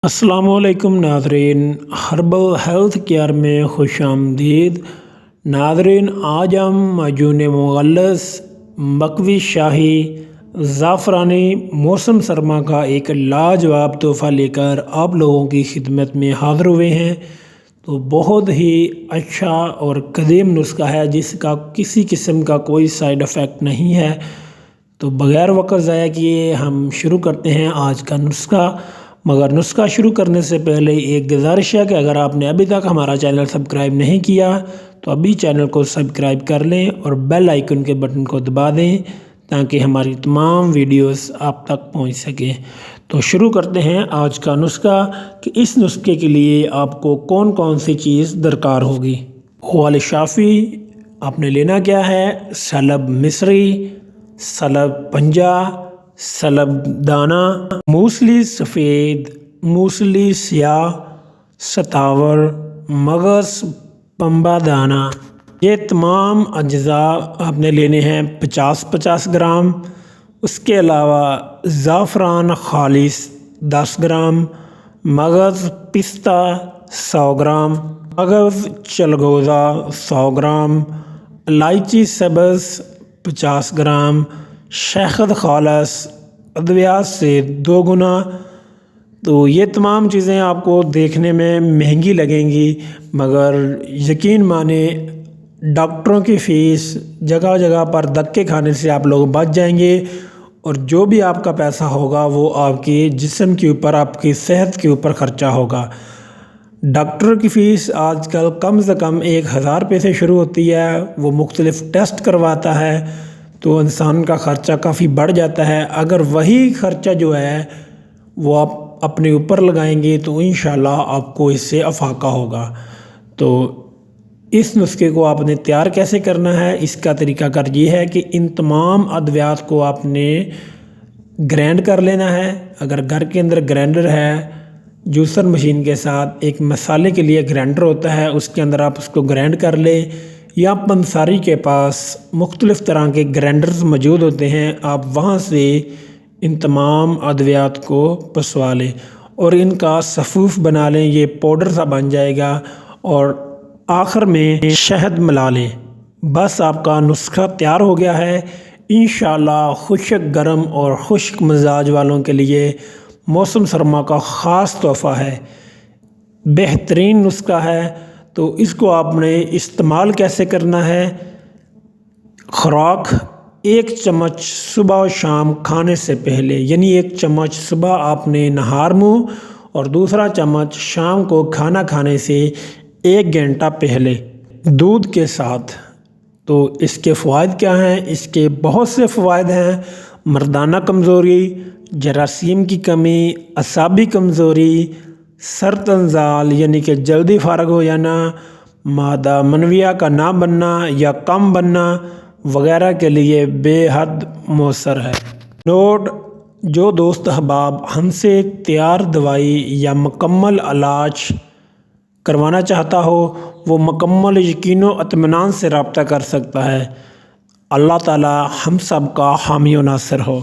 السلام علیکم ناظرین، ہربل ہیلتھ کیئر میں خوش آمدید۔ ناظرین، آج ہم معجون مغلظ مکوی شاہی زعفرانی موسم سرما کا ایک لاجواب تحفہ لے کر آپ لوگوں کی خدمت میں حاضر ہوئے ہیں۔ تو بہت ہی اچھا اور قدیم نسخہ ہے جس کا کسی قسم کا کوئی سائیڈ افیکٹ نہیں ہے۔ تو بغیر وقت ضائع کیے ہم شروع کرتے ہیں آج کا نسخہ۔ مگر نسخہ شروع کرنے سے پہلے ایک گزارش ہے کہ اگر آپ نے ابھی تک ہمارا چینل سبسکرائب نہیں کیا تو ابھی چینل کو سبسکرائب کر لیں اور بیل آئیکن کے بٹن کو دبا دیں تاکہ ہماری تمام ویڈیوز آپ تک پہنچ سکیں۔ تو شروع کرتے ہیں آج کا نسخہ کہ اس نسخے کے لیے آپ کو کون کون سی چیز درکار ہوگی۔ غال شافی آپ نے لینا کیا ہے؟ سلب مصری، سلب پنجہ، سلب دانہ، موسلی سفید، موسلی سیاہ، ستاور، مغز، پنبہ دانہ، یہ تمام اجزاء آپ نے لینے ہیں 50 گرام۔ اس کے علاوہ زعفران خالص 10 گرام، مغز پستہ 100 گرام، مغز چلگوزہ 100 گرام، الائچی سبز 50 گرام، شہد خالص ادویات سے 2 گنا۔ تو یہ تمام چیزیں آپ کو دیکھنے میں مہنگی لگیں گی مگر یقین مانیں ڈاکٹروں کی فیس جگہ جگہ پر دھکے کھانے سے آپ لوگ بچ جائیں گے، اور جو بھی آپ کا پیسہ ہوگا وہ آپ کے جسم کے اوپر، آپ کی صحت کے اوپر خرچہ ہوگا۔ ڈاکٹر کی فیس آج کل کم سے کم 1000 روپے سے شروع ہوتی ہے۔ وہ مختلف ٹیسٹ کرواتا ہے تو انسان کا خرچہ کافی بڑھ جاتا ہے۔ اگر وہی خرچہ جو ہے وہ آپ اپنے اوپر لگائیں گے تو انشاءاللہ آپ کو اس سے افاقہ ہوگا۔ تو اس نسخے کو آپ نے تیار کیسے کرنا ہے؟ اس کا طریقہ کار یہ ہے کہ ان تمام ادویات کو آپ نے گرینڈ کر لینا ہے۔ اگر گھر کے اندر گرینڈر ہے، جوسر مشین کے ساتھ ایک مسالے کے لیے گرینڈر ہوتا ہے، اس کے اندر آپ اس کو گرینڈ کر لیں، یا پنساری کے پاس مختلف طرح کے گرینڈرز موجود ہوتے ہیں، آپ وہاں سے ان تمام ادویات کو پسوا لیں اور ان کا صفوف بنا لیں، یہ پاؤڈر سا بن جائے گا، اور آخر میں شہد ملا لیں۔ بس آپ کا نسخہ تیار ہو گیا ہے۔ انشاءاللہ خشک گرم اور خشک مزاج والوں کے لیے موسم سرما کا خاص تحفہ ہے، بہترین نسخہ ہے۔ تو اس کو آپ نے استعمال کیسے کرنا ہے؟ خوراک 1 چمچ صبح و شام کھانے سے پہلے، یعنی 1 چمچ صبح آپ نے نہار منہ اور دوسرا چمچ شام کو کھانا کھانے سے 1 گھنٹہ پہلے دودھ کے ساتھ۔ تو اس کے فوائد کیا ہیں؟ اس کے بہت سے فوائد ہیں۔ مردانہ کمزوری، جراثیم کی کمی، اعصابی کمزوری، سرطنزال یعنی کہ جلدی فارغ ہو جانا، مادہ منویہ کا نہ بننا یا کم بننا وغیرہ کے لیے بے حد مؤثر ہے۔ نوٹ: جو دوست احباب ہم سے تیار دوائی یا مکمل علاج کروانا چاہتا ہو وہ مکمل یقین و اطمینان سے رابطہ کر سکتا ہے۔ اللہ تعالی ہم سب کا حامی و ناصر ہو۔